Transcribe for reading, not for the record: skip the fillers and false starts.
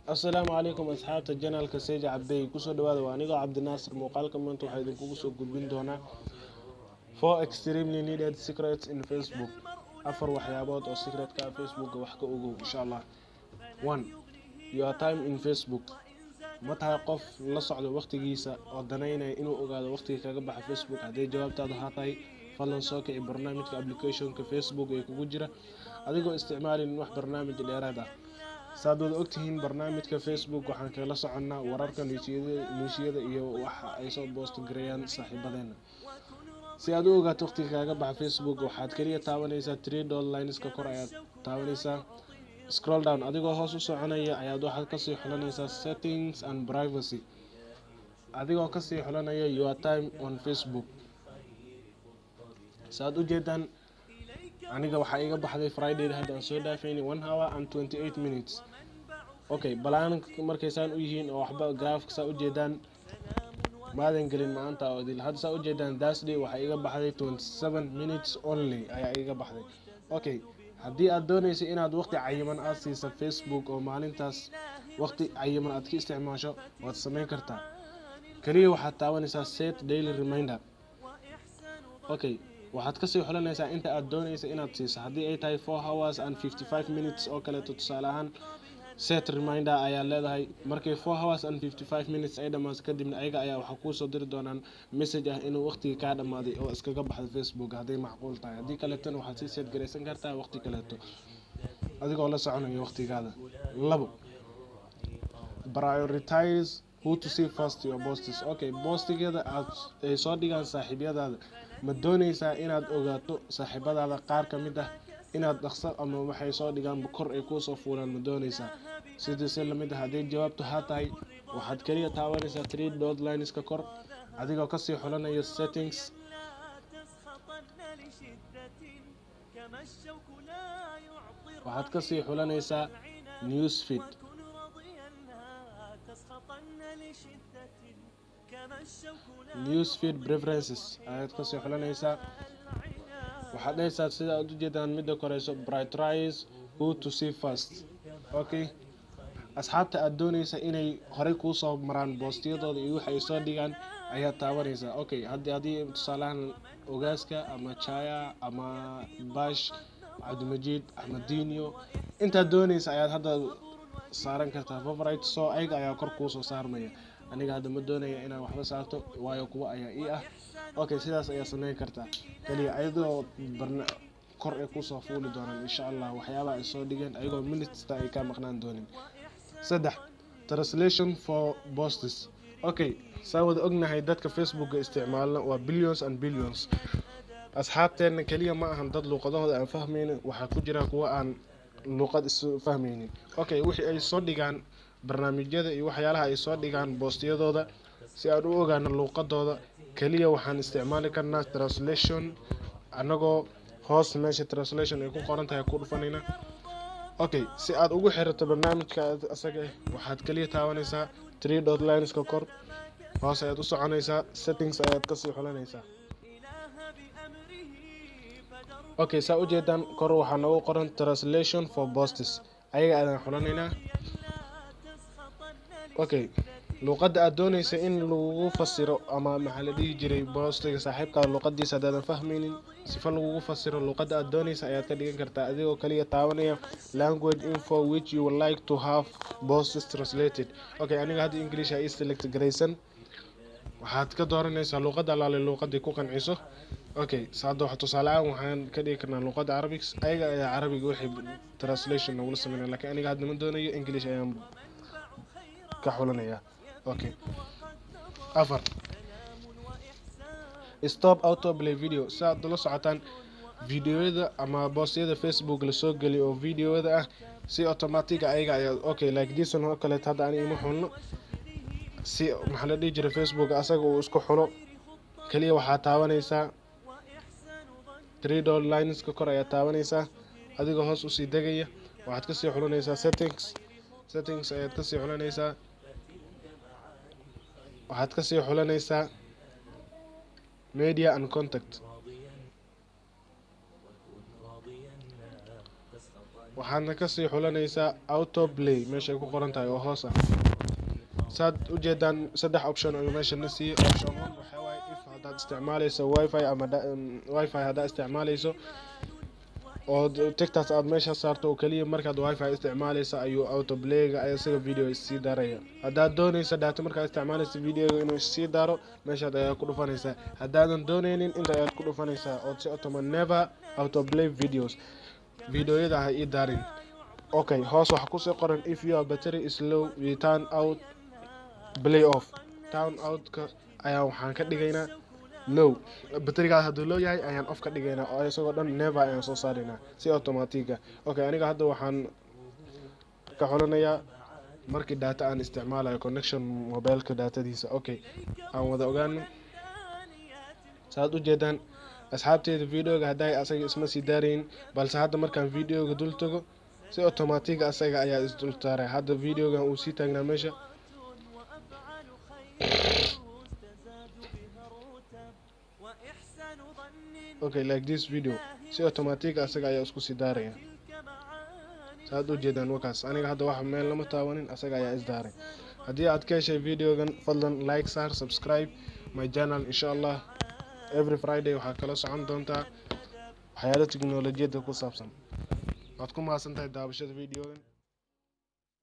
السلام عليكم أصحاب الجنال كسيج عبدي كسر دواد وانيقو عبد الناصر مقالكم من توحيد كوسو قدبين دونا 4 extremely needed secrets in Facebook أفر وحيابات أو secret كا فيسبوك وحكا أوغو إن شاء الله 1 your time in Facebook متى قف لصعد وقت جيسا ودنينا إنو أوغاد وقت كاقبح فيسبوك هذه جوابت هذا هاتاي فلن سوكي برنامج كابليكيشن كفيسبوك يكو جرا أديكو استعمالي نوح برنامج الإرادة saad wada ogtihiin barnaamijka Facebook waxaan kala soconaa wararka niishiyada iyo waxa ay soo boost gareeyaan saaxiibadeena si aad u ogaato waqtiga kaaga baxa Facebook waxaad kaliya taabanaysaa three dot lines-ka kor ayaad taabanaysaa scroll down adigoo hoos u soconaya ayaad waxaad kasii xulanaysaa settings and privacy adigoo kasii xulanaya your time on Facebook saad u jeedaan aniga waxaa iga baxday Friday hadda aan soo dhaafayni 1 hour and 28 minutes okay balaan markaysaan u yihiin oo waxba graphics u jeedaan maadan gelin maanta oo dil hadda saa u jeedaan Thursday waxaa iga baxday 27 minutes only ayaa iga baxday okay haddii aad doonayso inaad waqti cayiman aad siiso Facebook oo maalintaas waqti cayiman aad ka isticmaasho waad samayn kartaa kaliya waxaad taabanaysaa set daily reminder okay waxaad kasii xulanaysaa inta aad doonayso inaad siiso haddii ay tahay 4 hours and 55 minutes oo kale tusaale ahaan set reminder ayaa leedahay markay 4 hours and 55 minutes ay dhamaato kadibna ayaga ayaa waxa ku soo diri doonaan message ah inuu waqtiga ka dhamaaday oo iskaga baxdo Facebook haddii macquul tahay haddii kale tan waxaad sii set gareysan kartaa waqti kale adigoo la soconayo waqtigaada labo prioritize who to see first your posts okay postigada aad ay soo dhigaan saaxiibyadaada ma doonaysaa inaad ogaato saaxiibadaada qaar ka mid ah inaad dhaqso ama waxay soo dhigaan kor ay ku soo fuulaan ma doonaysaa sidoo si lamid ah haddii jawaabtu haa tahay waxaad kaliya taabanaysaa three dot lines-ka kor adigoo kasii xulanaya settings waxaad kasii xulanaysaa newsfeed newsfeed preferences ayaad kasii xulanaysaa waxaad dhahaysaa sida aad u jeedaan midda koreyso prioritize who to see first okay asxaabta aad doonaysa inay horey kuu soo maraan boostiyadooda iyo waxa ay soo dhigaan ayaad taabanaysaa okay haddii tusaalahan ogaaska ama chaya ama bash cabdimajid axmedinyo intaad doonaysa ayaad hadda saaran kartaa favorite soo ayaga ayaa kor kuu soo saarmaya aniga hadda ma doonaya inaan waxba saarto waayo kuwa ayaa ii ah okay sidaas ayaa sameyn kartaa kaliya ayadoo kor ay ku soo fuuli doonaan insha Allah waxyaabaha ay soo dhigeen ayagoo minutes ay ka maqnaan doonin saddex translation for posts okay saa wada ognahay dadka Facebook isticmaalna waa billions and billions asxaabteena kaliya ma ahan dad luqadahooda aan fahmaynin waxaa ku jira kuwa aan luqad isu fahmaynin okay wixii ay soo dhigaan barnaamijyada iyo waxyaalaha ay soo dhigaan boostiyadooda si aan u ogaano luqadooda kaliya waxaan isticmaali karnaa translation anagoo hoos meesha translation ay ku qoran tahay ku dhufanayna okay si aad ugu xirato barnaamijka asaga waxaad kaliya taabanaysaa three dot lines-ka kor hoos ayaad u soconaysaa settings ayaad kasii xulanaysaa okay saa u jeedaan kor waxaa noogu qoran translation for posts ayaga ayaan xulanaynaa okay luqadda aad doonaysa in lagu fasiro ama maxaa la dhihi jiray postiga saaxiibkaada luqadiisa hadaadan fahmaynin sifa lagu fasiro luqadda aad doonaysa ayaad ka dhigan kartaa adigoo kaliya taabanaya language info which you would like to have posts translated okay aniga hadda English ay select gareysan waxaad ka dooranaysaa luqadda alaale luqadii ku qanciso okay saado waxa tusaale ahaan waxaan ka dhigi karnaa luqadda Arabic ayaga ayaa Arabiga wixii translation lagu sameeyo laakiin aniga hadda ma doonayo English ayaan ka xulanaya okay afar stop auto play video saad la socotaan videoyada ama boostiyada Facebook la soo galiyo oo videoyada ah si automatic ayaga ayaa okay like this one oo kale hadda ani ima xulno si maxaa la dhihi jiray Facebook asaga uu isku xulo kaliya waxaa taabanaysaa three dot lines-ka kor ayaa taabanaysaa adigoo hoos u sii degaya waxaad kasii xulanaysaa settings ayaad kasii xulanaysaa waxaad kasii xulanaysaa media and contact waxaadna kasii xulanaysaa auto play meesha ay ku qoran tahay oo hoos ah. saad ujeedaan 3 option ayuu meesha na siiyey. Option 1 waxaa waaye if haddaad isticmaalayso wifi ama wifi haddaad isticmaalayso oo tiktok aad meesha saarto oo kaliya markaad wifi isticmaalayso ayuu auto playga isaga video sii daaraya. haddaad doonayso data markaad isticmaalayso videoga inuu sii daaro meeshaad ayaa ku dhufanaysaa. haddaadan doonaynin inta ayaad ku dhufanaysaa oo si automatic never auto play videoyada ha ii daarin. okay, hoos waxa ku soo qoran if your battery is low we turn out play off. turn out ka ayaa waxaan ka dhigaynaa low. batteriga hadduu low yahay ayaan off ka dhigaynaa oo isagoo dhan never ayaan soo saaraynaa si automatic ah. okay, aniga hadda waxaan ka xulanayaa markii data aan isticmaalayo connection mobileka datadiisa. okay, aan wada ogaano. saad u jeedaan asxaabteeda videoga hadday asaga isma sii daarayn balse hadda markaan videoga dul tago si automatic asaga ayaa is dul saaray. hadda videoga uu sii taagnaa meesha. okay, like this video si automatic asaga ayaa isku sii daaraya. saad u jeedaan wakaas aniga hadda wax meel lama taawanin asaga ayaa is daaray. haddii aad ka heshay videogan fadlan like saar, subscribe my channel. insha Allah every Friday waxaa kala socon doontaa waxyaalo tiknoolajiyada ku saabsan. waad ku mahadsantahay daawashada videogan.